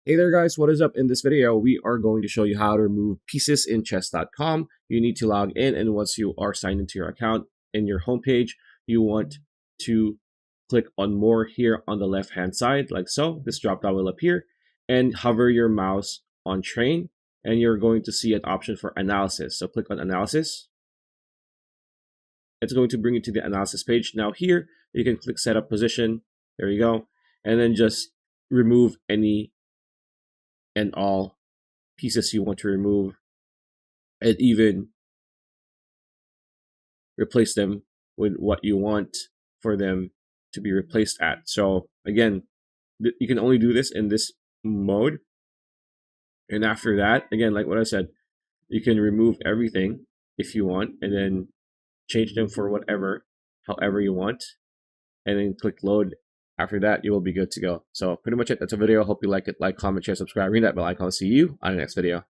Hey there guys, what is up? In this video, we are going to show you how to remove pieces in chess.com. You need to log in, and once you are signed into your account, in your homepage, you want to click on more here on the left hand side, like so. This drop down will appear, and hover your mouse on train, and you're going to see an option for analysis. So click on analysis. It's going to bring you to the analysis page. Now here, you can click setup position. There you go. And then just remove any and all pieces you want to remove, and even replace them with what you want for them to be replaced at. So again, you can only do this in this mode. And after that, again, like what I said, you can remove everything if you want, and then change them for however you want, and then click load. After that, you will be good to go. So pretty much it. That's a video. Hope you like it. Like, comment, share, subscribe, ring that bell icon. See you on the next video.